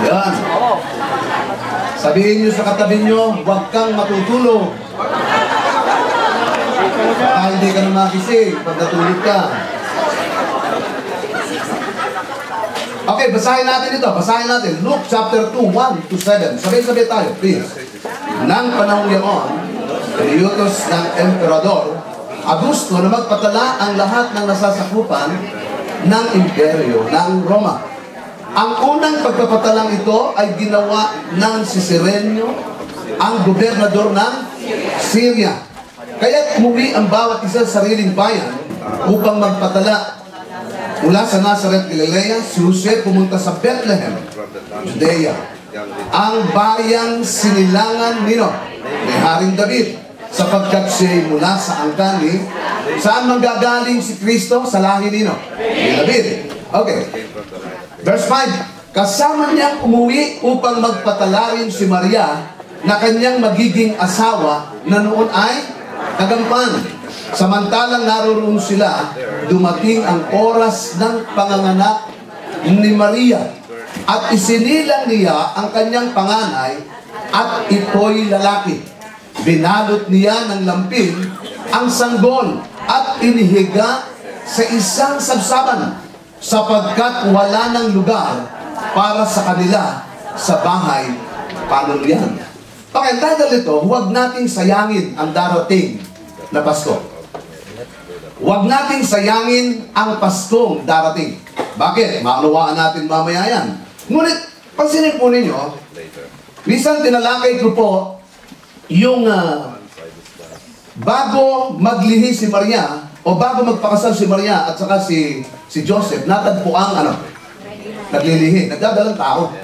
Yan. Sabihin nyo sa katabi nyo, huwag kang matutulog. Baka hindi ka na magising pag natulog ka. Okay, basahin natin ito. Basahin natin. Luke chapter 2, 1-7. Sabay-sabay tayo, please. Nang panahon yaon, iniutos ng Emperador Augusto na magpatala ang lahat ng nasasakupan ng imperyo ng Roma. Ang unang pagpapatalang ito ay ginawa ng si Cirenio, ang gobernador ng Syria. Kaya't umuwi ang bawat isa sa sariling bayan upang magpatala. Mula sa Nazareth, Galilea, si Jose pumunta sa Bethlehem, Judea, ang bayang sinilangan ni Haring David, sapagkat siya mula sa angkan ni saan manggagaling si Kristo? Sa lahi ni David. Okay. Verse 5. Kasama niyang umuwi upang magpatala rin si Maria na kanyang magiging asawa na noon ay kagampan. Samantalang naroon sila, dumating ang oras ng panganganak ni Maria at isinilang niya ang kanyang panganay at ito'y lalaki. Binalot niya ng lampin ang sanggol at inihiga sa isang sabsaban sapagkat wala ng lugar para sa kanila sa bahay panuluyan. Okay, dahil ito, huwag nating sayangin ang darating na Pasko. Huwag nating sayangin ang Paskong darating. Bakit? Maunawaan natin mamaya yan. Ngunit, pansinin po ninyo, minsan tinalakay ko po yung bago maglihi si Maria o bago magpakasal si Maria at saka si Joseph, natagpo ang naglilihi, nagdadalang tao.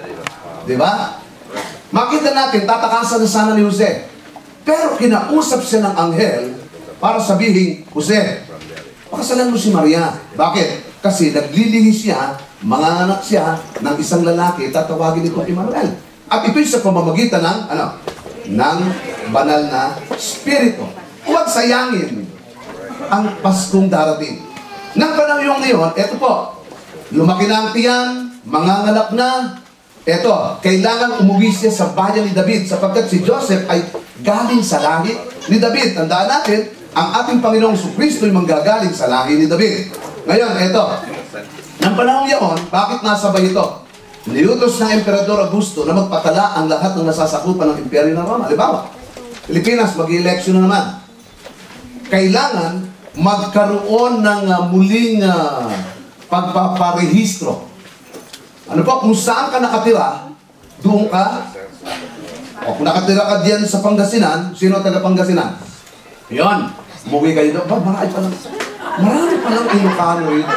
Di ba? Makita natin, tatakasan na sana ni Jose. Pero kinausap siya ng anghel para sabihin, Jose, pakasalan mo si Maria. Bakit? Kasi naglilihi siya, manganganak siya ng isang lalaki, tatawagin ito Emmanuel. At ito'y sa pamamagitan ng ng banal na spirito. Huwag sayangin ang Paskong darating. Nang panahon ngayon, eto po, lumaki na ang tiyan, manganganak na, eto, kailangan umuwi siya sa bayan ni David sapagkat si Joseph ay galing sa lahi ni David. Tandaan natin, ang ating Panginoong Kristo ay manggagaling sa lahi ni David. Ngayon, eto, nang panahon ngayon, bakit nasabay ito? Niutos ng Emperador Augusto na magpatala ang lahat ng nasasakupan ng imperyo ng Roma. Halimbawa, Pilipinas, mag-eleksyon na naman. Kailangan magkaroon ng muling pagpaparehistro. Ano po, kung saan ka nakatira, doon ka. O kung nakatira ka diyan sa Pangasinan, sino taga Pangasinan? Yun, umuwi kayo doon. Marami pa lang Ilocano ito.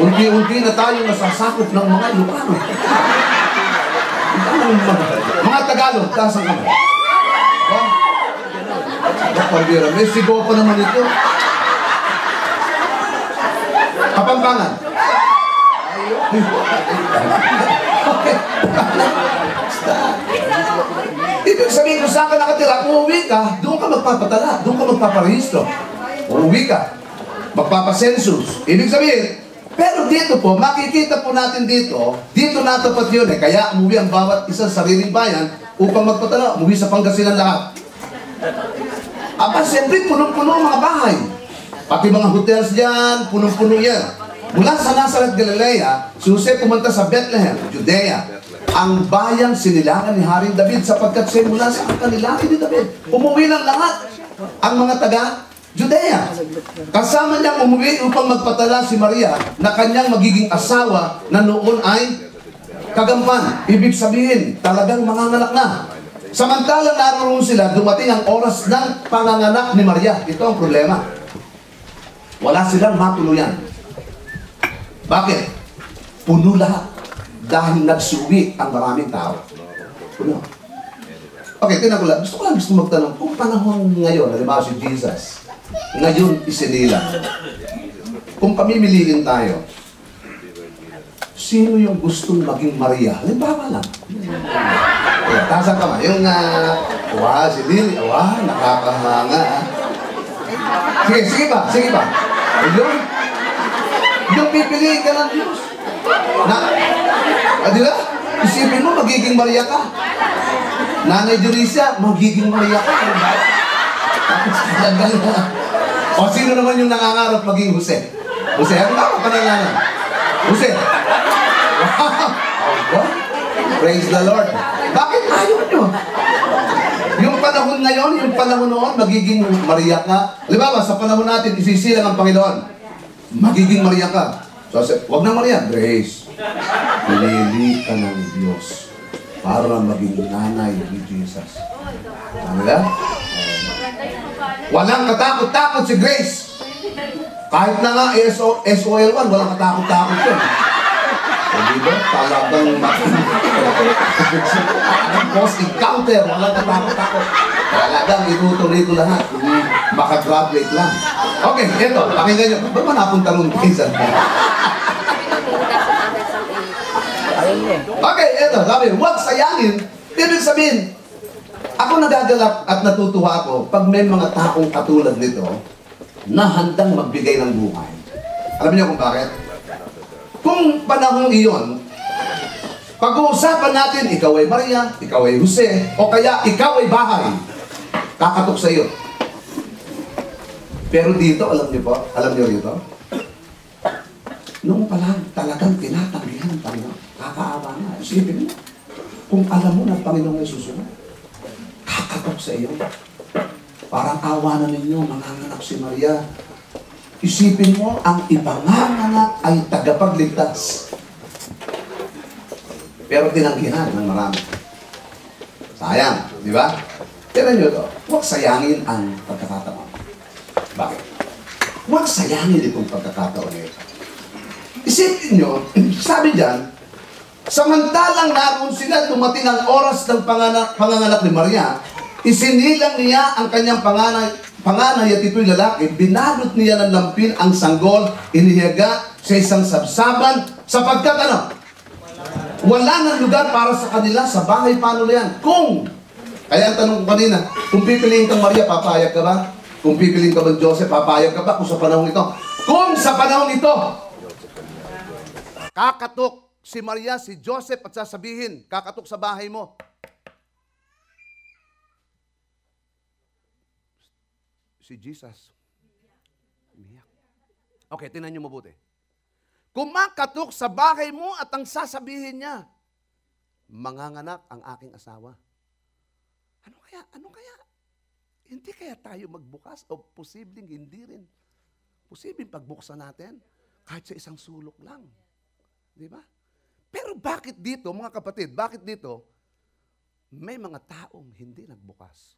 Unti-unti na tayo nasasakop ng mga Ilocano. Mga Tagalog, tasang kami. Pagpira, may sigaw pa naman ito. Kapampangan. Okay. Ibig sabihin kung saan ka nakatira, uuwi ka, doon ka magpapatala, doon ka magpaparehistro. Uuwi ka, magpapasensus. Ibig sabihin, pero dito po, makikita po natin dito natapat yun eh. Kaya umuwi ang bawat isa sa sariling bayan upang magpatala, umuwi sa Pangasinan lahat. Aba, siyempre, punong-puno ang mga bahay. Pati mga hotels dyan, punong-puno yan. Mula sa Nazareth, Galilea, si Jose pumunta sa Bethlehem, Judea, ang bayang sinilangan ni Haring David sapagkat siya mula sa kanilahi ni David. Umuwi lang lahat ang mga taga-Judea. Kasama niyang umuwi upang magpatala si Maria na kanyang magiging asawa na noon ay kagampan. Ibig sabihin, talagang manganganak na. Samantalang naroon sila, dumating ang oras ng panganganak ni Maria. Ito ang problema. Wala silang matuluyan. Bakit? Puno lahat. Dahil nagsuwi ang maraming tao. Puno. Okay, tinan ko lang. Gusto magtanong, kung panahon ngayon, halimbawa si Jesus, ngayon isinilang. Kung pamimiliin tayo, sino yung gustong maging Maria? Halimbawa lang. Tasan ka man. Yung, si Lily, nakakahanga. Sige ba? Ayun. Yung pipiliin ka ng Diyos. Na, di ba? Isipin mo, magiging Maria ka. Nanay Dionisia, magiging Maria ka. O sino naman yung nangangarap maging Jose? Jose, ano ba panalanan? Jose. Wow. Praise the Lord. Bakit ayaw nyo? Yung panahon ngayon, yung panahon noon, magiging Maria ka. Halimbawa, sa panahon natin, isisilang ang Panginoon. Magiging Maria ka. So, wag na Maria, Grace. Pinili ka ng Diyos para maging nanay ni Jesus. Ano ba? Walang katakot-takot si Grace. Kahit na nga SOL1, walang katakot-takot yun. Diba? Talagang post-encounter, walang katakot-takot. Talagang itutuloy ko lahat. Makagraduate lang. Okay, eto, pakinggan nyo. Ba't ba napunta nung kaysan? Okay, eto, sabi, huwag sayangin. Ibig sabihin, ako nagagalak at natutuwa ako pag may mga taong katulad nito na handang magbigay ng buhay. Alam niyo kung bakit? Kung panahon iyon, pag-uusapan natin, ikaw ay Maria, ikaw ay Jose, o kaya ikaw ay bahay, kakatok sa iyo. Pero dito, alam niyo po, alam niyo rito, noong pa lang talagang tinatanggihan ng Panginoon. Kakaawa na. Isipin mo, kung alam mo na Panginoon ay susunod, kakatok sa iyo. Parang awa na ninyo, manganganak si Maria. Isipin mo, ang ipanganganak ay tagapagligtas. Pero tinanggihan ng marami. Sayang, di ba? Tignan nyo ito, huwag sayangin ang pagkakataon. Bakit? Huwag sayangin itong pagkakataon nito. Isipin nyo, sabi dyan, samantalang naroon sila, dumating ang oras ng panganganak ni Maria, isinilang niya ang kanyang panganay at ito'y lalaki, binalot niya ng lampin ang sanggol, inihiyaga sa isang sabsaban, sapagkat ano? Wala nang lugar para sa kanila sa bahay. Paano na yan? Kaya ang tanong ko kanina, kung pipiliin kang Maria, papayag ka ba? Kung pipiliin ka ba Joseph, papayag ka ba? Kung sa panahon ito, kakatok si Maria, si Joseph at sasabihin, kakatok sa bahay mo. Si Jesus. Umiyak. Okay, tingnan niyo mabuti. Kumakatok sa bahay mo at ang sasabihin niya, manganganak ang aking asawa. Ano kaya? Hindi kaya tayo magbukas o posibleng hindi rin. Posibleng pagbuksan natin kahit sa isang sulok lang. Di ba? Pero bakit dito, mga kapatid, bakit dito may mga taong hindi nagbukas?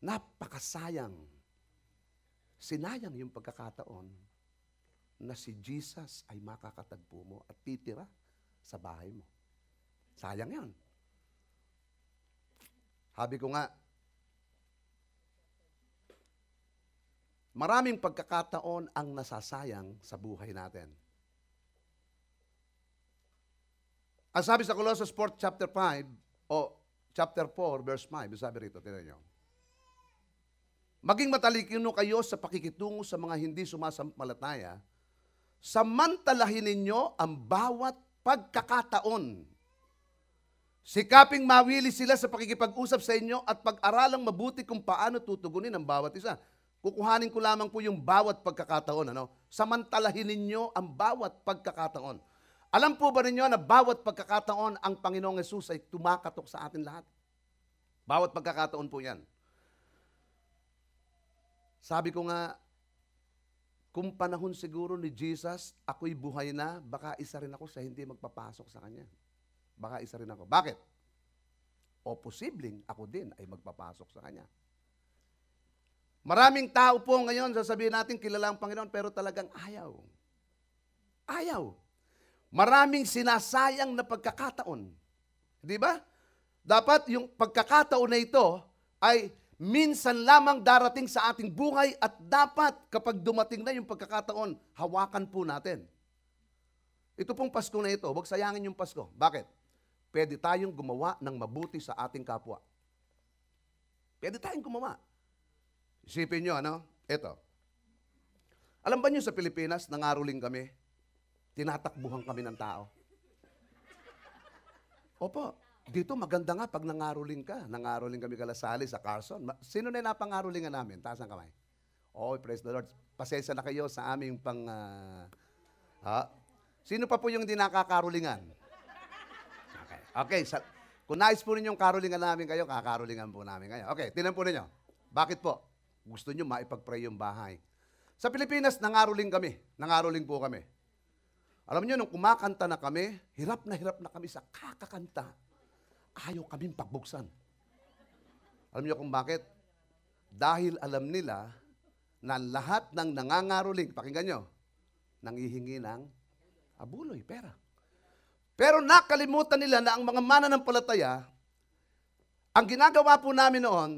Napakasayang. Sinayang yung pagkakataon na si Jesus ay makakatagpo mo at titira sa bahay mo. Sayang yan. Sabi ko nga, maraming pagkakataon ang nasasayang sa buhay natin. Ang sabi sa Colossus 4, chapter 5, o chapter 4, verse 5, sabi rito, tingnan nyo. Maging matalikino kayo sa pakikitungo sa mga hindi sumasampalataya, samantalahin ninyo ang bawat pagkakataon. Sikaping mawili sila sa pakikipag-usap sa inyo at pag-aralang mabuti kung paano tutugunin ang bawat isa. Kukuhanin ko lamang po yung bawat pagkakataon. Samantalahin ninyo ang bawat pagkakataon. Alam po ba ninyo na bawat pagkakataon ang Panginoong Hesus ay tumakatok sa atin lahat? Bawat pagkakataon po yan. Sabi ko nga, kung panahon siguro ni Jesus, ako'y buhay na, baka isa rin ako sa hindi magpapasok sa Kanya. Baka isa rin ako. Bakit? O posibleng ako din ay magpapasok sa Kanya. Maraming tao po ngayon, sasabihin natin, kilala ang Panginoon, pero talagang ayaw. Ayaw. Maraming sinasayang na pagkakataon. Di ba? Dapat yung pagkakataon na ito ay minsan lamang darating sa ating buhay at dapat kapag dumating na yung pagkakataon, hawakan po natin. Ito pong Pasko na ito, huwag sayangin yung Pasko. Bakit? Pwede tayong gumawa ng mabuti sa ating kapwa. Pwede tayong gumawa. Isipin nyo, ito. Alam ba nyo sa Pilipinas, nangaroling kami? tinatakbuhan kami ng tao. Opo, dito maganda nga pag nangaroling ka. Nangaroling kami kalasali sa Carson. Sino na napangarolingan namin? Taas ang kamay. Oh, praise the Lord. Pasensya na kayo sa aming Sino pa po yung hindi nakakarolingan? Okay. Kung nais po ninyong karolingan namin kayo, kakarolingan po namin kayo. Okay, tinan po ninyo. Bakit po? Gusto nyo maipag-pray yung bahay. Sa Pilipinas, nangaroling kami. Nangaroling po kami. Alam niyo, nung kumakanta na kami, hirap na kami sa kakakanta. Ayaw kaming pagbuksan. Alam niyo kung bakit? Dahil alam nila na lahat ng nangangaroling, pakinggan nyo, nanghihingi ng abuloy, pera. Pero nakalimutan nila na ang mga mananampalataya, ang ginagawa po namin noon,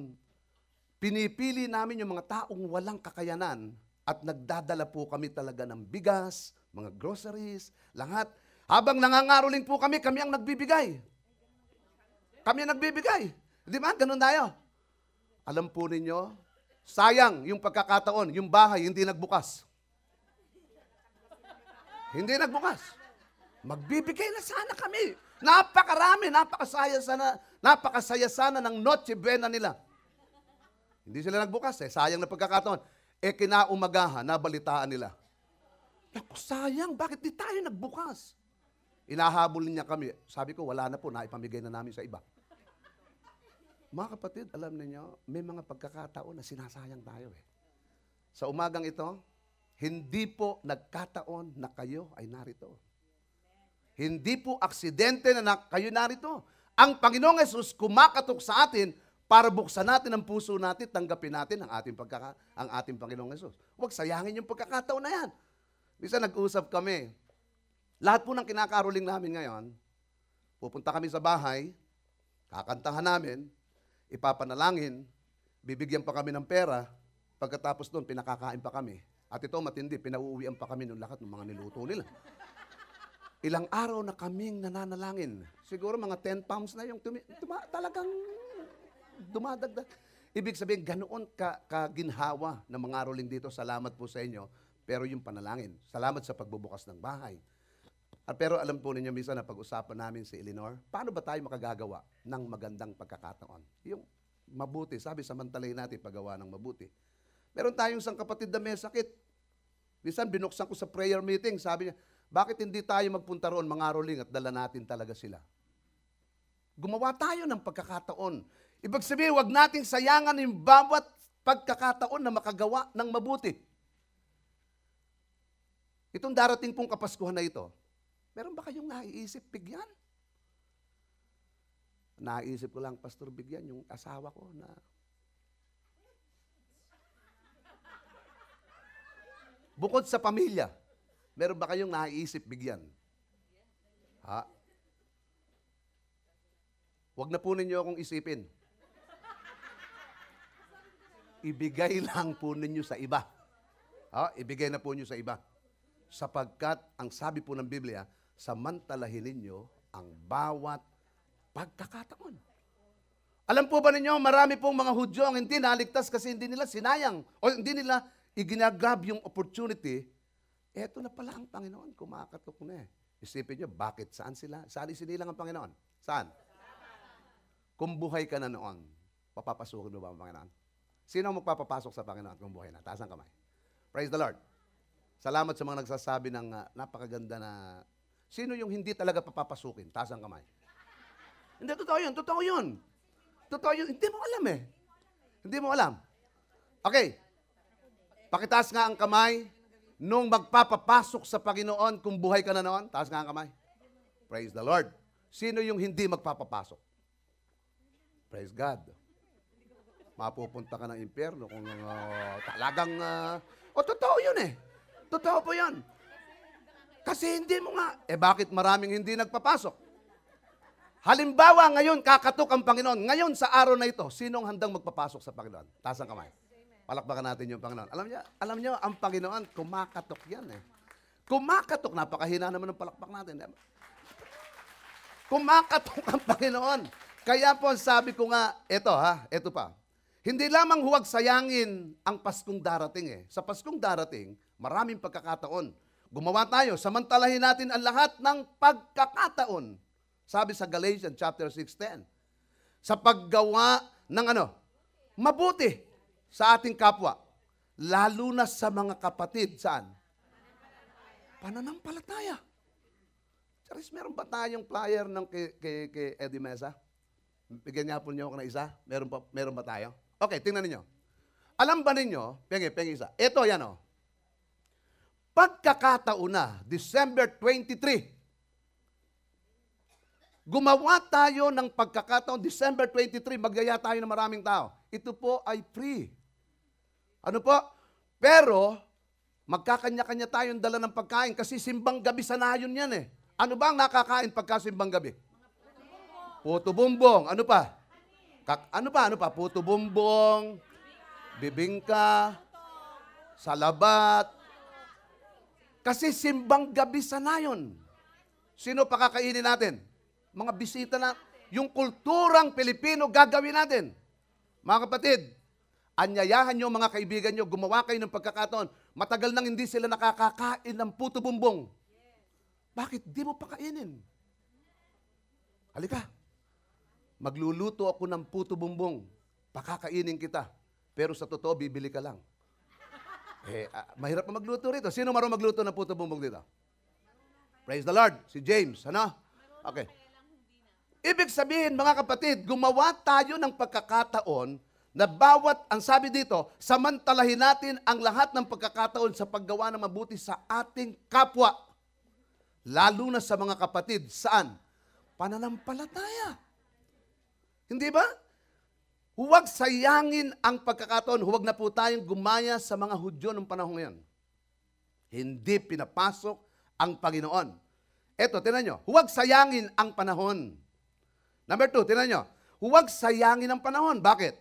pinipili namin yung mga taong walang kakayanan at nagdadala po kami talaga ng bigas, mga groceries, lahat. Habang nangangaroling po kami ang nagbibigay. Kami ang nagbibigay. Di ba? Ganun tayo. Alam po ninyo, sayang yung pagkakataon, yung bahay hindi nagbukas. Hindi nagbukas. Magbibigay na sana kami. Napakarami, napakasaya sana ng Noche Buena nila. Hindi sila nagbukas sayang na pagkakataon. Kinaumagahan, nabalitaan nila. Naku, sayang, bakit di tayo nagbukas? Inahabol niya kami. Sabi ko, wala na po, naipamigay na namin sa iba. Mga kapatid, alam niyo, may mga pagkakataon na sinasayang tayo Sa umagang ito, hindi po nagkataon na kayo ay narito. Hindi po aksidente na kayo narito. Ang Panginoong Hesus kumakatok sa atin para buksan natin ang puso natin, tanggapin natin ang ating Panginoong Hesus. Huwag sayangin yung pagkakataon na yan. Bisa nag-usap kami. Lahat po ng kinakaroling namin ngayon, pupunta kami sa bahay, kakantahan namin, ipapanalangin, bibigyan pa kami ng pera, pagkatapos doon, pinakakain pa kami. At ito matindi, pinauuwian pa kami ng lahat ng mga niluto nila. Ilang araw na kaming nananalangin. Siguro mga 10 pounds na yung talagang dumadagdag. Ibig sabihin, ganoon kaginhawa ng mga roling dito. Salamat po sa inyo. Pero yung panalangin. Salamat sa pagbubukas ng bahay. Pero alam po ninyo, minsan na pag-usapan namin si Eleanor, paano ba tayo makagagawa ng magandang pagkakataon? Yung mabuti, sabi, samantalahin natin paggawa ng mabuti. Meron tayong isang kapatid na may sakit. Minsan binuksan ko sa prayer meeting, sabi niya, bakit hindi tayo magpunta roon, mga roling, at dala natin talaga sila? Gumawa tayo ng pagkakataon. Ibig sabihin, huwag nating sayangan yung bawat pagkakataon na makagawa ng mabuti. Itong darating pong Kapaskuhan na ito, meron ba kayong naiisip bigyan? Naisip ko lang, Pastor, bigyan yung asawa ko na bukod sa pamilya, meron ba kayong naiisip bigyan? Ha? Huwag na po ninyo akong isipin. Ibigay lang po ninyo sa iba. Ha? Ibigay na po ninyo sa iba. Sapagkat, ang sabi po ng Biblia, samantalahin ninyo ang bawat pagkakataon. Alam po ba ninyo, marami pong mga Hudyo ang hindi naligtas kasi hindi nila sinayang o hindi nila iginagab yung opportunity. Eto na pala ang Panginoon, kumakatok na Isipin nyo, bakit? Saan sila? Saan isinilang ang Panginoon? Saan? Kung buhay ka na noon, papapasukin mo ba ang Panginoon? Sino ang magpapapasok sa Panginoon kung buhay na? Taas ang kamay. Praise the Lord. Salamat sa mga nagsasabi ng napakaganda na, sino yung hindi talaga papapasukin? Taas ang kamay. Hindi, totoo yun. Totoo yun. Totoo yun. Hindi mo alam Hindi mo alam. Okay. Pakitaas nga ang kamay nung magpapapasok sa Panginoon kung buhay ka na noon. Taas nga ang kamay. Praise the Lord. Sino yung hindi magpapapasok? Praise God. Mapupunta ka ng impyerno kung talagang, totoo yun Totoo po yun. Kasi hindi mo nga, bakit maraming hindi nagpapasok? Halimbawa, ngayon, kakatok ang Panginoon. Ngayon, sa araw na ito, sinong handang magpapasok sa Panginoon? Taas ang kamay. Palakpakan natin yung Panginoon. Alam niyo, ang Panginoon, kumakatok yan Kumakatok. Napakahina naman ng palakpak natin. Kumakatok ang Panginoon. Kaya po, sabi ko nga, ito pa. Hindi lamang huwag sayangin ang Paskong darating Sa Paskong darating, maraming pagkakataon. Gumawa tayo, samantalahin natin ang lahat ng pagkakataon. Sabi sa Galatians chapter 6:10. Sa paggawa ng mabuti sa ating kapwa. Lalo na sa mga kapatid, saan? Pananampalataya. Charis, meron ba tayong flyer ng kay Eddie Mesa? Bigyan niya po niyo ako ng isa. Meron ba tayo? Okay, tingnan niyo. Alam ba ninyo, pengi isa. Ito, yan o. Pagkakataon na, December 23, gumawa tayo ng pagkakataon, December 23, magyaya tayo ng maraming tao. Ito po ay free. Ano po? Pero, magkakanya-kanya tayong dala ng pagkain kasi simbang gabi sanayon yan eh. Ano ba ang nakakain pagka simbang gabi? Puto bumbong. Ano pa? Ano pa? Puto bumbong, bibingka, salabat. Kasi simbang gabi sanayon. Sino pakakainin natin? Mga bisita na, yung kulturang Pilipino gagawin natin. Mga kapatid, anyayahan nyo mga kaibigan nyo, gumawa kayo ng pagkakataon. Matagal nang hindi sila nakakakain ng puto bumbong. Bakit di mo pakainin? Halika, magluluto ako ng puto bumbong. Pakakainin kita. Pero sa totoo, bibili ka lang. Mahirap na magluto rito. Sino marunong magluto ng puto bumbong dito? Praise the Lord. Si James, ano? Okay. Ibig sabihin, mga kapatid, gumawa tayo ng pagkakataon na bawat, ang sabi dito, samantalahin natin ang lahat ng pagkakataon sa paggawa ng mabuti sa ating kapwa. Lalo na sa mga kapatid. Saan? Pananampalataya. Hindi ba? Huwag sayangin ang pagkakataon. Huwag na po tayong gumaya sa mga Hudyo ng panahon ngayon. Hindi pinapasok ang Panginoon. Eto, tinan nyo. Huwag sayangin ang panahon. Number 2, tinan nyo. Huwag sayangin ang panahon. Bakit?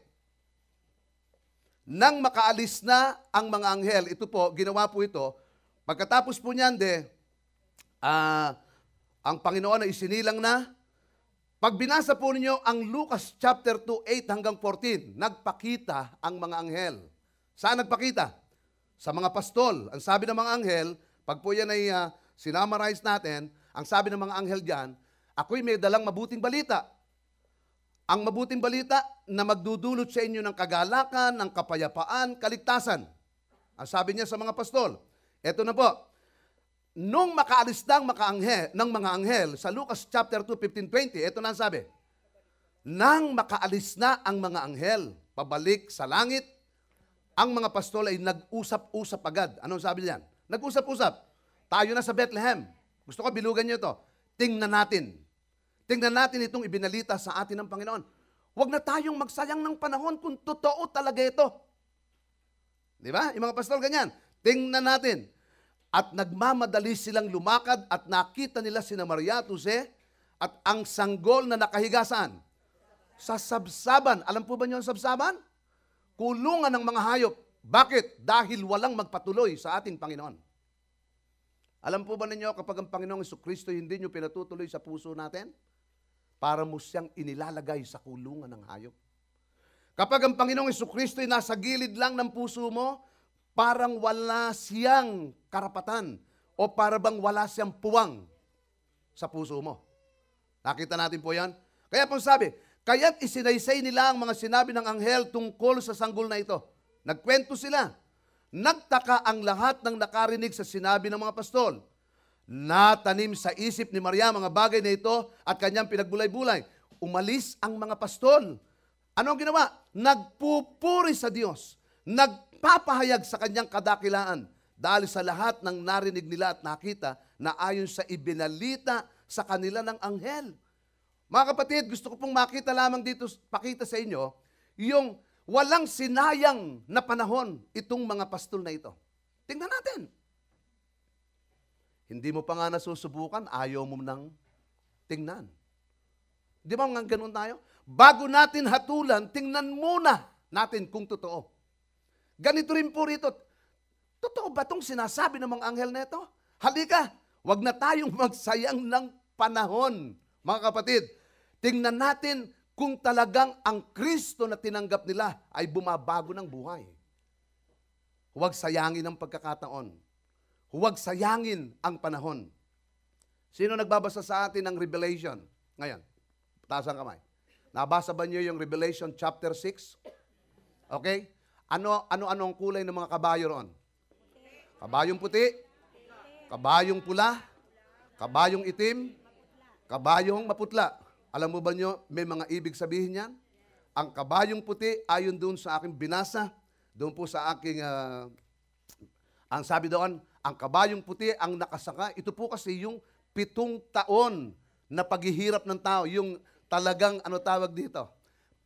Nang makaalis na ang mga anghel, ito po, ginawa po ito, pagkatapos po niyan, ang Panginoon ay isinilang na. Pag binasa po ninyo ang Lucas chapter 2, 8 hanggang 14, nagpakita ang mga anghel. Saan nagpakita? Sa mga pastol. Ang sabi ng mga anghel, pag po yan ay sinamarize natin, ang sabi ng mga anghel diyan, ako'y may dalang mabuting balita. Ang mabuting balita na magdudulot sa inyo ng kagalakan, ng kapayapaan, kaligtasan. Ang sabi niya sa mga pastol. Ito na po. Nung makaalis ng mga anghel, sa Lucas chapter 2, 15-20, ito na ang sabi. Nang makaalis na ang mga anghel, pabalik sa langit, ang mga pastol ay nag-usap-usap agad. Anong sabi niyan? Nag-usap-usap. Tayo na sa Bethlehem. Gusto ko bilugan niyo ito. Tingnan natin. Tingnan natin itong ibinalita sa atin ng Panginoon. Huwag na tayong magsayang ng panahon kung totoo talaga ito. Di ba? Yung mga pastol ganyan. Tingnan natin. At nagmamadali silang lumakad at nakita nila sina Maria at Jose at ang sanggol na nakahiga saan? Sa sabsaban. Alam po ba niyo ang sabsaban? Kulungan ng mga hayop. Bakit? Dahil walang magpatuloy sa ating Panginoon. Alam po ba ninyo kapag ang Panginoong Jesucristo hindi nyo pinatutuloy sa puso natin? Para mo siyang inilalagay sa kulungan ng hayop. Kapag ang Panginoong Jesucristo ay nasa gilid lang ng puso mo, parang wala siyang karapatan o para bang wala siyang puwang sa puso mo. Nakita natin po yan. Kaya po sabi, kaya't isinaysay nila ang mga sinabi ng anghel tungkol sa sanggol na ito. Nagkwento sila. Nagtaka ang lahat ng nakarinig sa sinabi ng mga pastol. Natanim sa isip ni Maria mga bagay na ito at kanyang pinagbulay-bulay. Umalis ang mga pastol. Ano ang ginawa? Nagpupuri sa Diyos. Nagpapahayag sa kanyang kadakilaan dahil sa lahat ng narinig nila at nakita na ayon sa ibinalita sa kanila ng anghel. Mga kapatid, gusto ko pong makita lamang dito, pakita sa inyo, yung walang sinayang na panahon itong mga pastol na ito. Tingnan natin. Hindi mo pa nga nasusubukan, ayaw mo nang tingnan. Di ba nga ganun tayo? Bago natin hatulan, tingnan muna natin kung totoo. Ganito rin po rito. Totoo ba itong sinasabi ng mga anghel na ito? Halika, wag na tayong magsayang ng panahon. Mga kapatid, tingnan natin kung talagang ang Kristo na tinanggap nila ay bumabago ng buhay. Huwag sayangin ang pagkakataon. Huwag sayangin ang panahon. Sino nagbabasa sa atin ng Revelation? Ngayon, taas ang kamay. Nabasa ba niyo yung Revelation chapter 6? Okay? Ano ang kulay ng mga kabayo roon? Kabayong puti, kabayong pula, kabayong itim, kabayong maputla. Alam mo ba niyo, may mga ibig sabihin yan? Ang kabayong puti, ayon doon sa aking binasa, doon po sa aking, ang sabi doon, ang kabayong puti ang nakasaka. Ito po kasi yung 7 taon na paghihirap ng tao. Yung talagang, ano tawag dito?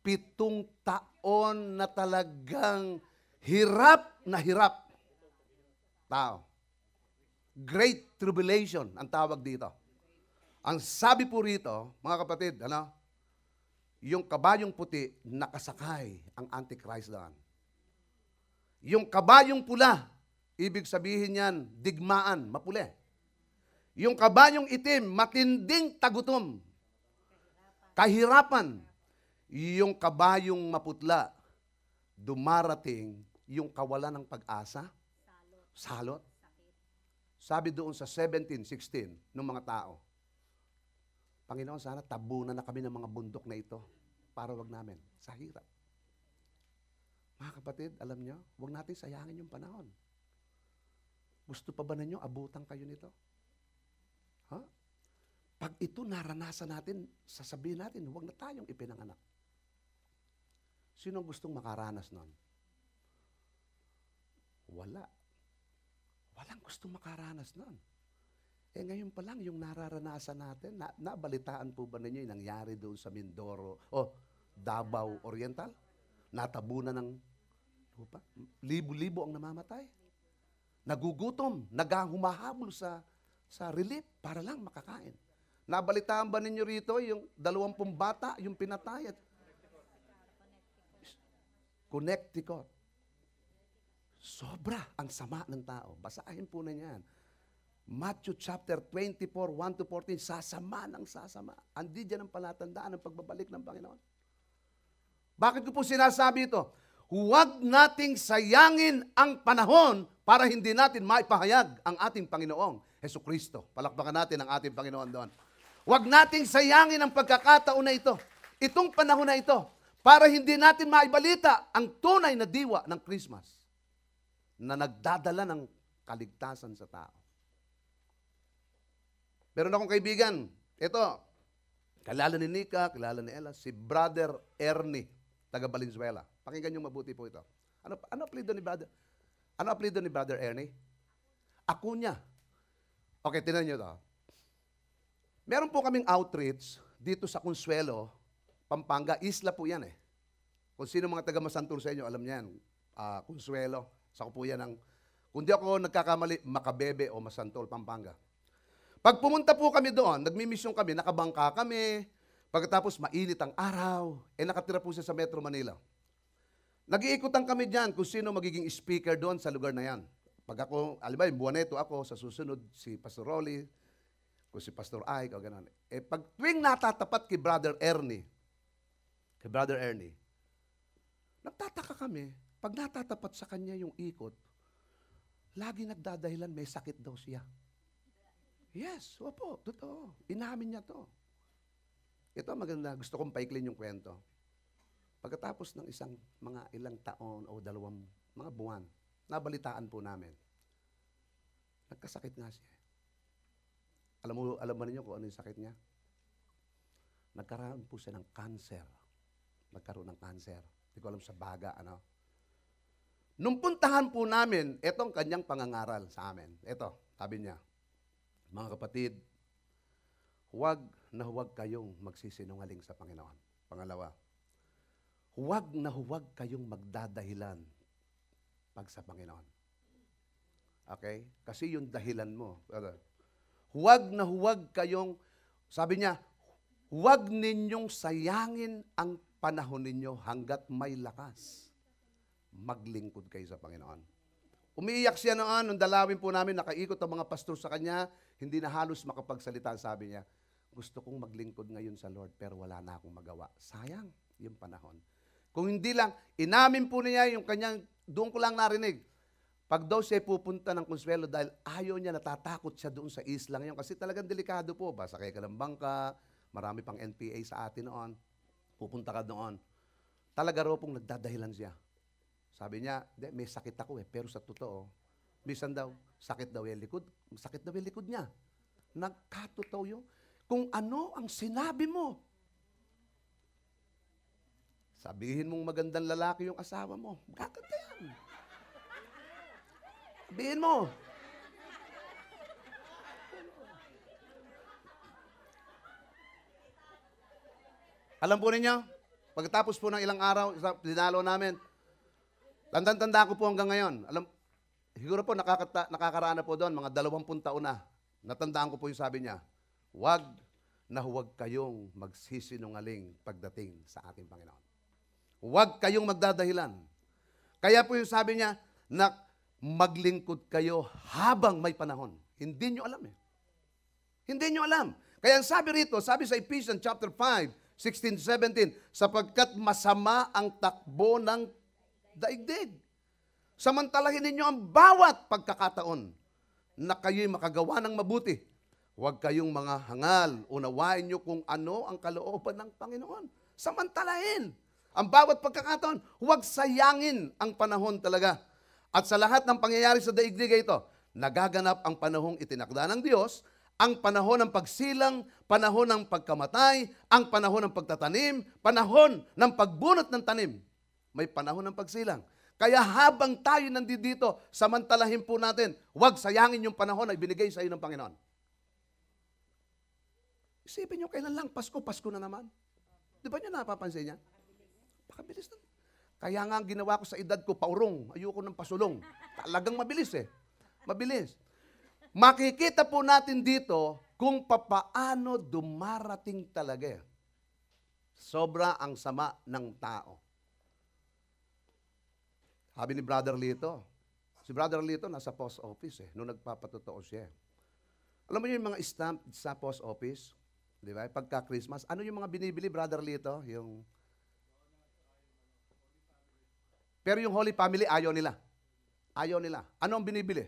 7 taon na talagang hirap na hirap. Tao. Great tribulation ang tawag dito. Ang sabi po rito, mga kapatid, yung kabayong puti, nakasakay ang Antichrist doon. Yung kabayong pula, ibig sabihin yan, digmaan, mapuli. Yung kabayong itim, matinding tagutom, kahirapan. Yung kabayong maputla, dumarating yung kawalan ng pag-asa, salot. Sabi doon sa 17:16 ng mga tao, Panginoon, sana tabunan na kami ng mga bundok na ito para wag namin sa hirap. Mga kapatid, alam nyo, wag natin sayangin yung panahon. Gusto pa ba ninyo abutan kayo nito? Ha? Pag ito naranasan natin, sasabihin natin, huwag na tayong ipinanganak. Sino gustong makaranas nun? Wala. Walang gustong makaranas nun. Ngayon pa lang, yung nararanasan natin, nabalitaan po ba ninyo yung nangyari doon sa Mindoro o Davao Oriental? Natabunan ng lupa. Libo-libo ang namamatay. Nagugutom, naghumahabol sa relief para lang makakain. Nabalitaan ba ninyo rito yung 20 bata, yung pinatay at Connecticut. Sobra ang sama ng tao. Basahin po na yan. Matthew chapter 24, 1-14, sasama ng sasama. Andi dyan ang palatandaan ng pagbabalik ng Panginoon. Bakit ko po sinasabi ito? Huwag nating sayangin ang panahon para hindi natin maipahayag ang ating Panginoong Hesukristo. Palakpakan natin ang ating Panginoon doon. Huwag nating sayangin ang pagkakataon na ito. Itong panahon na ito, para hindi natin maibalita ang tunay na diwa ng Christmas na nagdadala ng kaligtasan sa tao. Meron akong kaibigan, ito, kilala ni Nika, kilala ni Ella, si Brother Ernie, taga Valenzuela. Pakinggan niyo mabuti po ito. Ano apelyido ni Brother? Ano apelyido ni Brother Ernie? Acuña. Okay, tingnan niyo ito. Meron po kaming outreach dito sa Consuelo, Pampanga. Isla po yan eh. Kung sino mga taga Masantur sa inyo, alam niyan. Consuelo. Sa po yan ng, kung di ako nagkakamali, Makabebe o Masantol, Pampanga. Pag pumunta po kami doon, nagmimisyon kami, nakabangka kami, pagkatapos mainit ang araw, nakatira po siya sa Metro Manila. Nag-iikutan kami dyan kung sino magiging speaker doon sa lugar na yan. Pag ako, alibay, Buwaneto ako, sa susunod si Pastor Rolly, kung si Pastor Ike, o gano'n. Pag tuwing natatapat kay Brother Ernie, nagtataka kami, pag natatapat sa kanya yung ikot, lagi nagdadahilan may sakit daw siya. Yes, opo, totoo. Inamin niya to. Ito maganda, gusto kong paiklin yung kwento. Pagkatapos ng mga ilang taon o 2 mga buwan, nabalitaan po namin. Nagkasakit nga siya. Alam ba ninyo kung ano yung sakit niya? Nagkaroon po siya ng cancer. Nagkaroon ng cancer. Hindi ko alam sa baga, ano. Nung puntahan po namin, etong kanyang pangangaral sa amin. Ito, sabi niya, mga kapatid, huwag na huwag kayong magsisinungaling sa Panginoon. Pangalawa, huwag na huwag kayong magdadahilan pag sa Panginoon. Okay? Kasi yung dahilan mo. Huwag na huwag kayong, sabi niya, huwag ninyong sayangin ang panahon ninyo hanggat may lakas. Maglingkod kayo sa Panginoon. Umiiyak siya noon, nung dalawin po namin, nakaikot ang mga pastor sa kanya, hindi na halos makapagsalita. Sabi niya, gusto kong maglingkod ngayon sa Lord, pero wala na akong magawa. Sayang yung panahon. Kung hindi lang, inamin po niya yung kanyang, doon ko lang narinig, Pag daw siya pupunta ng Consuelo dahil ayaw niya, natatakot siya doon sa islang yun. Kasi talagang delikado po. Sakay ka ng bangka, marami pang NPA sa atin noon. Pupunta ka doon. Talaga raw pong nagdadahilan siya. Sabi niya, may sakit ako pero sa totoo, bisan daw, sakit daw yung likod. Sakit daw yung likod niya. Nagkatotoo yun. Kung ano ang sinabi mo, sabihin mong magandang lalaki yung asawa mo, gaganda yan. Sabihin mo. Alam po ninyo, pagkatapos po ng ilang araw, dinalo namin, tanda ko po hanggang ngayon. Siguro po nakakaraan na po doon, mga 20 taon na. Natandaan ko po yung sabi niya, huwag kayong magsisinungaling pagdating sa ating Panginoon. Huwag kayong magdadahilan. Kaya po yung sabi niya, na maglingkod kayo habang may panahon. Hindi nyo alam eh. Hindi nyo alam. Kaya ang sabi rito, sabi sa Ephesians chapter 5, 16-17, sapagkat masama ang takbo ng daigdig. Samantalahin ninyo ang bawat pagkakataon na kayo'y makagawa ng mabuti. Huwag kayong mga hangal, unawain nyo kung ano ang kalooban ng Panginoon. Samantalahin ang bawat pagkakataon. Huwag sayangin ang panahon talaga. At sa lahat ng pangyayari sa daigdig ito, nagaganap ang panahong itinakda ng Diyos, ang panahon ng pagsilang, panahon ng pagkamatay, ang panahon ng pagtatanim, panahon ng pagbunot ng tanim. May panahon ng pagsilang. Kaya habang tayo nandito, samantalahin po natin, huwag sayangin yung panahon na ibinigay sa iyo ng Panginoon. Isipin nyo, kailan lang Pasko na naman. Di ba nyo napapansin niya? Pakabilis na. Kaya nga ang ginawa ko sa edad ko, paurong. Ayoko ng pasulong. Talagang mabilis eh. Mabilis. Makikita po natin dito kung papaano dumarating talaga. Sobra ang sama ng tao. Sabi ni Brother Lito, si Brother Lito nasa post office nung nagpapatotoo siya. Alam mo yung mga stamp sa post office? Di ba? Pagka Christmas, ano yung mga binibili, Brother Lito? Pero yung Holy Family, ayaw nila. Ayaw nila. Ano ang binibili?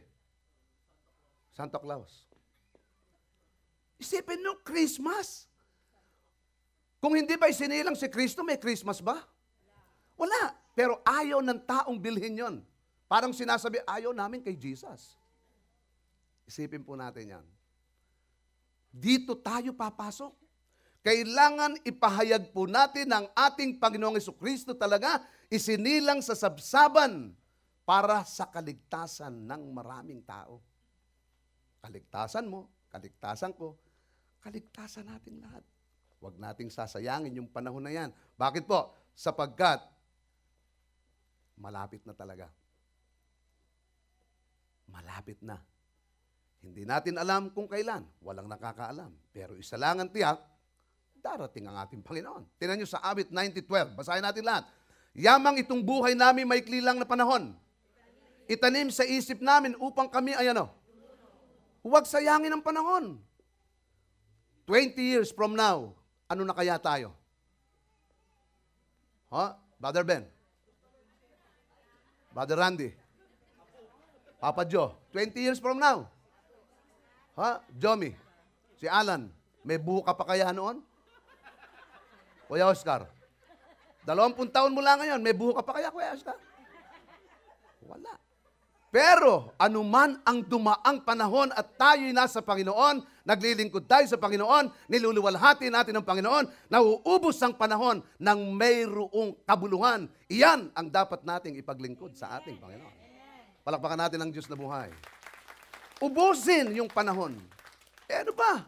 Santa Claus. Isipin nyo, Christmas. Kung hindi ba isinilang si Kristo, may Christmas ba? Wala. Pero ayaw ng taong bilhin yon. Parang sinasabi, ayaw namin kay Jesus. Isipin po natin yan. Dito tayo papasok. Kailangan ipahayag po natin ang ating Panginoong Jesucristo talaga isinilang sa sabsaban para sa kaligtasan ng maraming tao. Kaligtasan mo, kaligtasan ko, kaligtasan natin lahat. Huwag nating sasayangin yung panahon na yan. Bakit po? Sapagkat malapit na talaga. Malapit na. Hindi natin alam kung kailan. Walang nakakaalam. Pero isa lang ang tiyak, darating ang ating Panginoon. Tingnan nyo sa Awit 90:12. Basahin natin lahat. Yamang itong buhay namin maikli lang na panahon. Itanim sa isip namin upang kami ay ano? Huwag sayangin ang panahon. 20 years from now, ano na kaya tayo? Brother Ben? Brother Randy? Papa Joe? 20 years from now? Jomi? Si Alan? May buho ka pa kaya noon? Kuya Oscar? 20 taon mo lang ngayon, may buho ka pa kaya, Kuya Oscar? Wala. Pero, anuman ang dumaang panahon at tayo'y nasa Panginoon, naglilingkod tayo sa Panginoon, niluluwalhati natin ang Panginoon, nauubos ang panahon ng mayroong kabuluhan. Iyan ang dapat nating ipaglingkod sa ating Panginoon. Palakpakan natin ang Diyos na buhay. Ubusin yung panahon. Ano ba?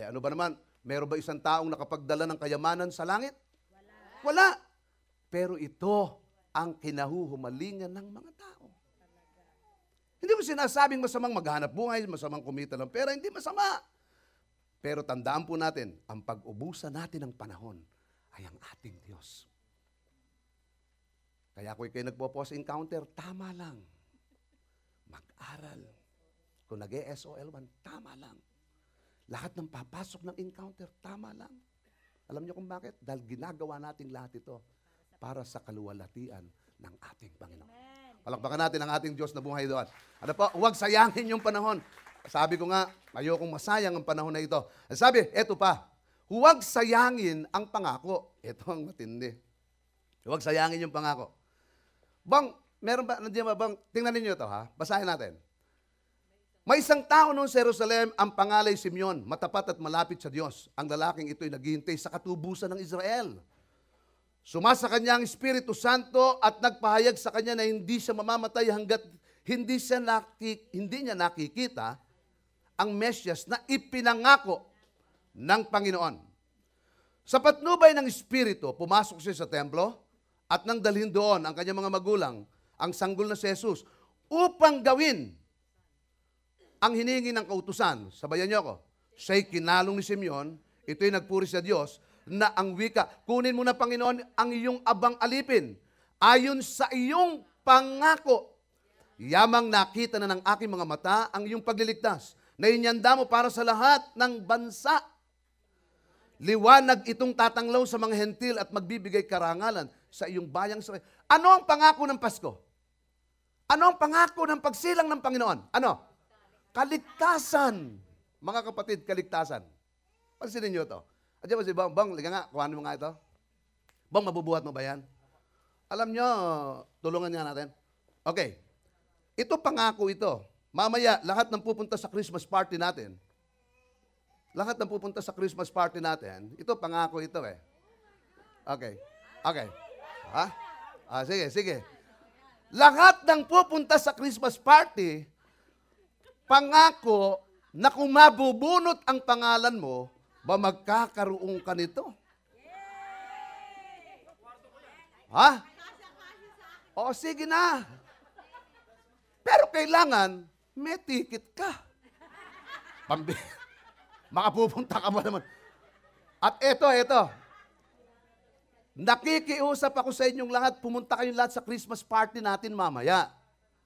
Ano ba naman? Meron ba isang taong nakapagdala ng kayamanan sa langit? Wala. Pero ito ang kinahuhumalingan ng mga tao. Hindi mo sinasabing masamang maghanap buhay, masamang kumita ng pera, hindi masama. Pero tandaan po natin, ang pag-ubusan natin ng panahon ay ang ating Diyos. Kaya kung kayo nagpo-post encounter, tama lang. Mag-aral. Kung nag-SOL1, tama lang. Lahat ng papasok ng encounter, tama lang. Alam niyo kung bakit? Dahil ginagawa nating lahat ito para sa kaluwalhatian ng ating Panginoon. Palakpakan natin ang ating Diyos na buhay doon. Ano po? Huwag sayangin yung panahon. Sabi ko nga, ayokong masayang ang panahon na ito. Sabi, eto pa, huwag sayangin ang pangako. Ito ang matindi. Huwag sayangin yung pangako. Bang, meron ba, nandiyan ba bang, tingnan ninyo ito ha, basahin natin. May isang tao noon sa Jerusalem, ang pangalay Simeon, matapat at malapit sa Diyos. Ang lalaking ito'y naghihintay sa katubusan ng Israel. Sumasa kanya ang Espiritu Santo at nagpahayag sa kanya na hindi siya mamamatay hanggat hindi niya nakikita ang Mesyas na ipinangako ng Panginoon. Sa patnubay ng Espiritu, pumasok siya sa templo at nang dalhin doon ang kanyang mga magulang, ang sanggol na si Jesus, upang gawin ang hiningi ng kautusan. Sabayan niyo ako, siya'y kinalong ni Simeon, ito'y nagpuri sa Diyos, na ang wika, kunin mo na Panginoon ang iyong abang alipin, ayon sa iyong pangako. Yamang nakita na ng aking mga mata ang iyong pagliligtas, na inyanda mo para sa lahat ng bansa. Liwanag itong tatanglaw sa mga hentil at magbibigay karangalan sa iyong bayang Israel. Ano ang pangako ng Pasko? Ano ang pangako ng pagsilang ng Panginoon? Ano? Kaligtasan. Mga kapatid, kaligtasan. Pansinin niyo ito. At diba si Bang, liga nga, kuhanin mo nga ito. Bang, mabubuhat mo ba yan? Alam niyo, tulungan nga natin. Okay. Ito pangako ito. Mamaya, lahat ng pupunta sa Christmas party natin, ito pangako ito eh. Okay. Okay. Ha? Sige. Lahat ng pupunta sa Christmas party, pangako na kung mabubunot ang pangalan mo, ba magkakaroon ka nito? Ha? O sige na. Pero kailangan, may ticket ka. Makapupunta ka mo naman. At ito. Nakikiusap ako sa inyong lahat, pumunta kayong lahat sa Christmas party natin mamaya.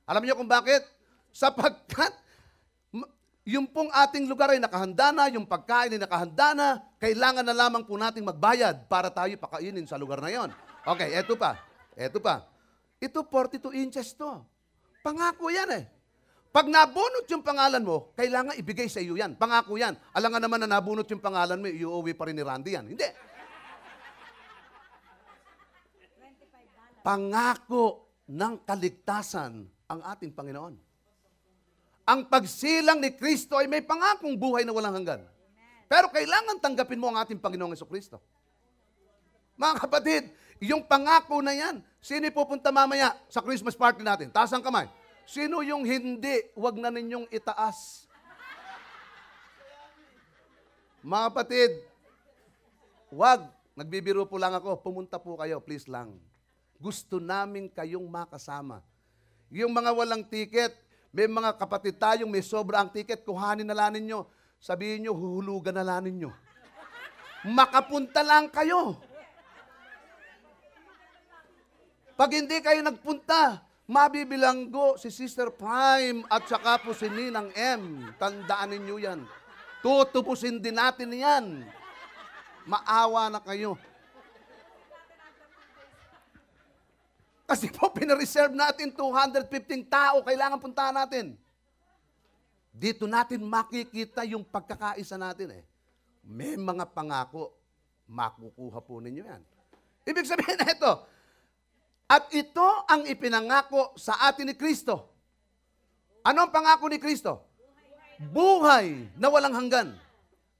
Alam niyo kung bakit? Sapagkat yung pong ating lugar ay nakahanda na, yung pagkain ay nakahanda na, kailangan na lamang po nating magbayad para tayo pakainin sa lugar na yon. Okay, eto pa. Ito 42 inches to. Pangako yan eh. Pag nabunot yung pangalan mo, kailangan ibigay sa iyo yan. Pangako yan. Alangan naman na nabunot yung pangalan mo, iuwi pa rin ni Randy yan. Hindi. Pangako ng kaligtasan ang ating Panginoon. Ang pagsilang ni Kristo ay may pangakong buhay na walang hanggan. Pero kailangan tanggapin mo ang ating Panginoong Jesucristo. Mga kapatid, yung pangako na yan, sino pupunta mamaya sa Christmas party natin? Taas ang kamay. Sino yung hindi, wag na ninyong itaas. Mga kapatid, wag, nagbibiro po lang ako, pumunta po kayo, please lang. Gusto namin kayong makasama. Yung mga walang ticket, may mga kapatid tayong may sobra ang ticket, kuhanin na lang ninyo. Sabihin nyo, huhulugan na lang ninyo. Makapunta lang kayo. Pag hindi kayo nagpunta, mabibilanggo si Sister Prime at saka po si Ninang M. Tandaan ninyo yan. Tutupusin din natin yan. Maawa na kayo. Kasi po, pinareserve natin 215 tao, kailangan puntahan natin. Dito natin makikita yung pagkakaisa natin eh. May mga pangako, makukuha po ninyo yan. Ibig sabihin na ito, at ito ang ipinangako sa atin ni Kristo. Ano ang pangako ni Kristo? Buhay na walang hanggan.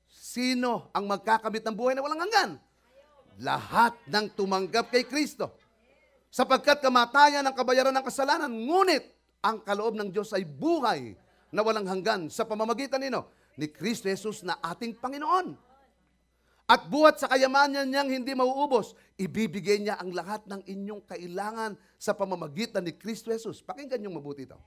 Sino ang magkakamit ng buhay na walang hanggan? Lahat ng tumanggap kay Kristo. Sapagkat kamatayan ang kabayaran ng kasalanan, ngunit ang kaloob ng Diyos ay buhay na walang hanggan sa pamamagitan ni Kristo Jesus na ating Panginoon. At buhat sa kayamanan niyang hindi mauubos, ibibigay niya ang lahat ng inyong kailangan sa pamamagitan ni Kristo Jesus. Pakinggan niyong mabuti ito.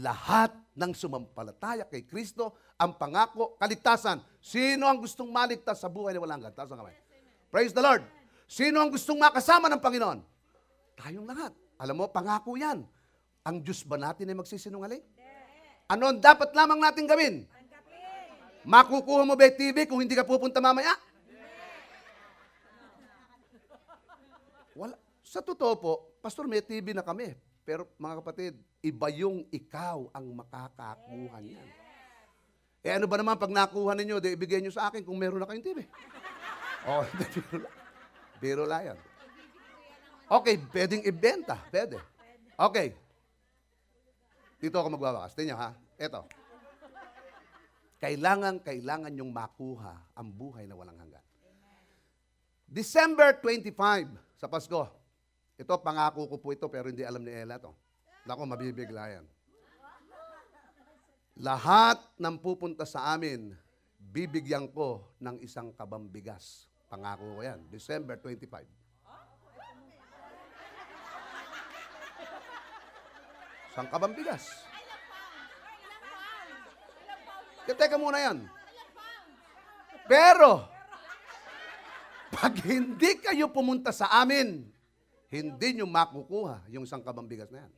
Lahat ng sumampalataya kay Kristo, ang pangako, kaligtasan. Sino ang gustong maligtas sa buhay na walang hanggan? Taas ang kamay. Praise the Lord. Sino ang gustong makasama ng Panginoon? Tayong lahat. Alam mo, pangako yan. Ang Diyos ba natin ay magsisinungaling? Ano ang dapat lamang natin gawin? Makukuha mo ba TV kung hindi ka pupunta mamaya? Wala. Sa totoo po, Pastor, may TV na kami. Pero mga kapatid, iba yung ikaw ang makakakuha niyan. Eh ano ba naman pag nakuha ninyo, di ibigay nyo sa akin kung meron na kayong TV. Oh, biro lang yan. Okay, pwedeng ibenta. Pwede. Okay. Dito ako magbabakas. Tingnan ha. Ito. Kailangan yung makuha ang buhay na walang hanggan. December 25 sa Pasko. Ito, pangako ko po ito, pero hindi alam ni Ella to. Naku, mabibigla yan. Lahat ng pupunta sa amin, bibigyan ko ng isang kabang bigas. Pangako ko yan. December 25. Isang kabang bigas. Teka muna yan. Pero, pag hindi kayo pumunta sa amin, hindi nyo makukuha yung isang kabang bigas na yan.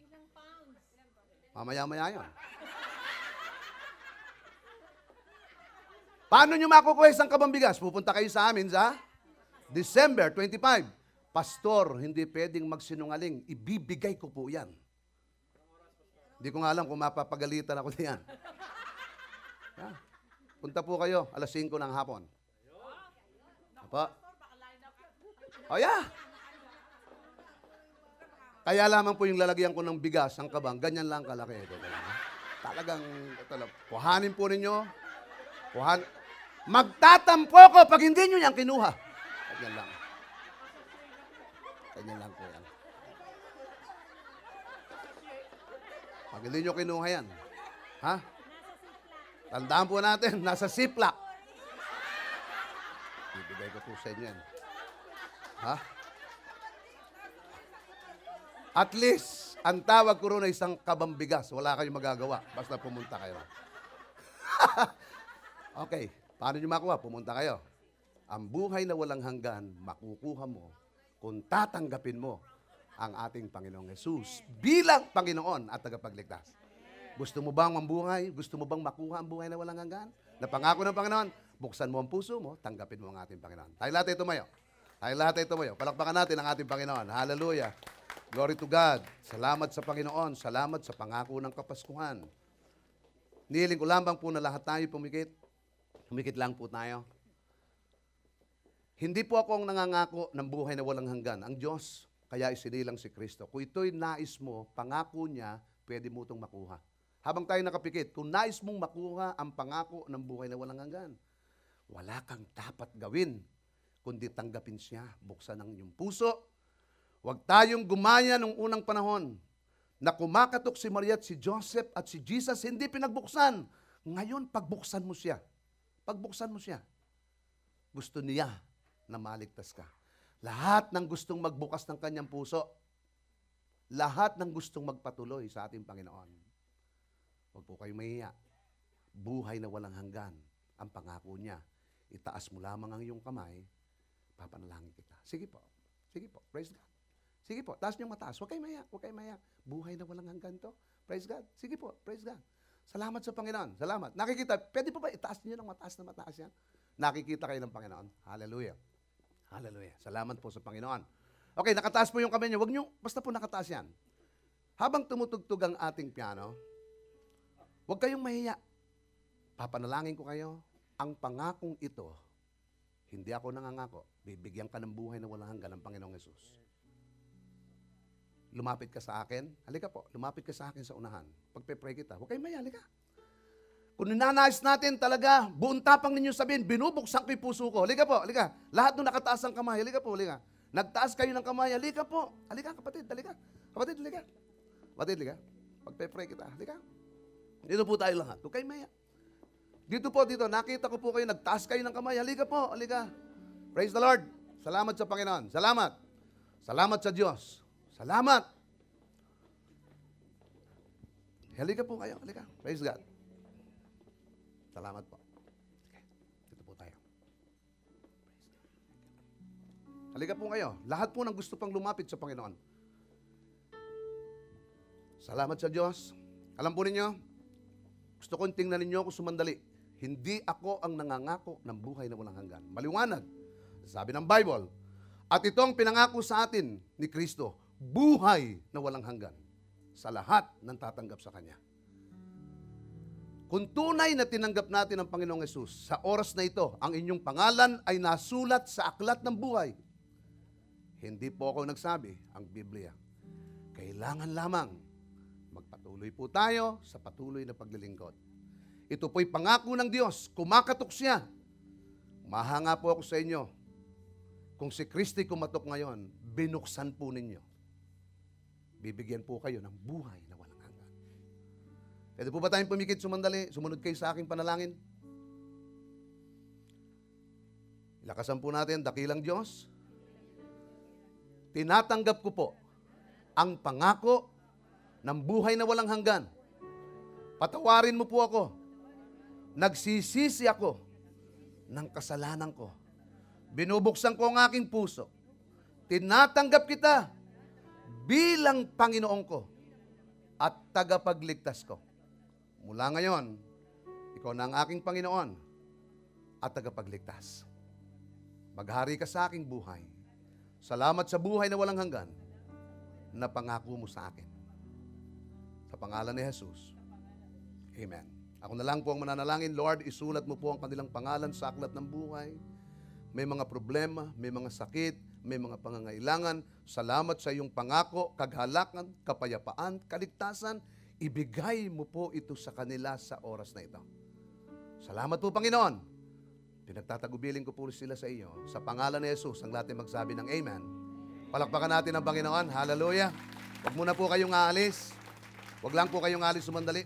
Mamaya-maya yun. Paano nyo makukuha isang kabang bigas? Pupunta kayo sa amin sa December 25. Pastor, hindi pwedeng magsinungaling. Ibibigay ko po yan. Hindi ko nga alam kung mapapagalitan ako diyan. Yeah. Punta po kayo, alas 5 ng hapon. Apa? Oh yeah. Kaya lamang po yung lalagyan ko ng bigas, ang kabang, ganyan lang kalaki. Talagang, kuhanin po ninyo. Magtatampo ko pag hindi nyo yan kinuha. Ganyan lang. Ganyan lang po yan. Pag hindi nyo kinuha yan. Ha? Tandaan po natin, nasa Ziploc. Ibigay ko po sa inyo yan. Ha? At least, ang tawag ko ron ay isang kabang bigas. Wala kayong magagawa. Basta pumunta kayo. Okay. Paano nyo makuha? Pumunta kayo. Ang buhay na walang hanggan, makukuha mo kung tatanggapin mo ang ating Panginoong Hesus bilang Panginoon at tagapagligtas. Gusto mo bang mambuhay? Gusto mo bang makuha ang buhay na walang hanggan? Na pangako ng Panginoon, buksan mo ang puso mo, tanggapin mo ang ating Panginoon. Tayo lahat ay tumayo. Tayo lahat ay tumayo. Palakpakan natin ang ating Panginoon. Hallelujah. Glory to God. Salamat sa Panginoon. Salamat sa pangako ng Kapaskuhan. Nihiling ko lamang po na lahat tayo pumikit. Pumikit lang po tayo. Hindi po ako ang nangangako ng buhay na walang hanggan. Ang Diyos, kaya isinilang si Kristo. Kung ito'y nais mo, pangako niya, pwede mo itong makuha. Habang tayo nakapikit, kung nais mong makuha ang pangako ng buhay na walang hanggan, wala kang dapat gawin, kundi tanggapin siya, buksan ang iyong puso. Huwag tayong gumaya nung unang panahon na kumakatok si Maria at si Joseph at si Jesus, hindi pinagbuksan. Ngayon, pagbuksan mo siya. Pagbuksan mo siya. Gusto niya na maligtas ka. Lahat ng gustong magbukas ng kanyang puso, lahat ng gustong magpatuloy sa ating Panginoon. Huwag po kayong mahiya. Buhay na walang hanggan ang pangako niya. Itaas mo lamang ang iyong kamay, papanalangin kita. Sige po. Sige po. Praise God. Sige po. Taas niyong mataas. Huwag kayong mahiya. Huwag kayong mahiya. Buhay na walang hanggan to. Praise God. Sige po. Praise God. Salamat sa Panginoon. Salamat. Nakikita. Pwede po ba itaas niyo ng mataas na mataas yan? Nakikita kayo ng Panginoon. Hallelujah. Hallelujah. Salamat po sa Panginoon. Okay, nakataas po yung kamay niyo. Huwag niyo, basta po nakataas yan. Habang tumutugtog ang ating piano, huwag kayong mahiya. Papanalangin ko kayo. Ang pangakong ito, hindi ako nangangako. Bibigyan ka ng buhay na walang hanggan ng Panginoong Hesus. Lumapit ka sa akin. Halika po, lumapit ka sa akin sa unahan. Pagpe-pray kita, huwag kayong mahiya, halika. Kung ninanais natin talaga, buong tapang ninyo sabihin, binubuksan ko yung puso ko. Halika po, halika. Lahat nung nakataas ang kamay, halika po, halika. Nagtaas kayo ng kamay, halika po. Halika, kapatid, halika. Kapatid, halika. Kapatid, halika. Pagpe-pray kita, halika. Dito po tayo lahat. Huwag kayong maya. Dito po, dito. Nakita ko po kayo, nagtaas kayo ng kamay. Halika po, halika. Praise the Lord. Salamat sa Panginoon. Salamat. Salamat sa Diyos. Salamat. Halika po kayo, halika. Praise God. Salamat po. Okay. Dito po tayo. Halika po kayo. Lahat po ng gusto pang lumapit sa Panginoon. Salamat sa Diyos. Alam po ninyo, gusto kong tingnan ninyo ako sumandali. Hindi ako ang nangangako ng buhay na walang hanggan. Maliwanag. Sabi ng Bible. At ito ang pinangako sa atin ni Kristo. buhay na walang hanggan sa lahat ng tatanggap sa Kanya. Kung tunay na tinanggap natin ang Panginoong Yesus, sa oras na ito, ang inyong pangalan ay nasulat sa aklat ng buhay. Hindi po ako nagsabi, ang Biblia. Kailangan lamang magpatuloy po tayo sa patuloy na paglilingkod. Ito po'y pangako ng Diyos, kumakatok siya. Mahanga po ako sa inyo. Kung si Kristo'y kumatok ngayon, binuksan po ninyo. Bibigyan po kayo ng buhay na walang hanggan. Pwede po ba tayong pumikit sumandali? Sumunod kayo sa aking panalangin. Ilakasan po natin, dakilang Diyos. Tinatanggap ko po ang pangako ng buhay na walang hanggan. Patawarin mo po ako. Nagsisisi ako ng kasalanan ko. Binubuksan ko ang aking puso. Tinatanggap kita bilang Panginoon ko at tagapagligtas ko. Mula ngayon, ikaw na ang aking Panginoon at tagapagligtas. Maghari ka sa aking buhay. Salamat sa buhay na walang hanggan na pangako mo sa akin. Sa pangalan ni Jesus. Amen. Ako na lang po ang mananalangin. Lord, isulat mo po ang kanilang pangalan sa aklat ng buhay. May mga problema, may mga sakit, may mga pangangailangan. Salamat sa iyong pangako, kaghalakan, kapayapaan, kaligtasan. Ibigay mo po ito sa kanila sa oras na ito. Salamat po, Panginoon. Pinagtatagubilin ko po sila sa iyo. Sa pangalan ni Jesus, ang lahat ay magsabi ng Amen. Palakpakan natin ang Panginoon. Hallelujah. Huwag muna po kayong aalis. Huwag lang po kayong aalis sumandali.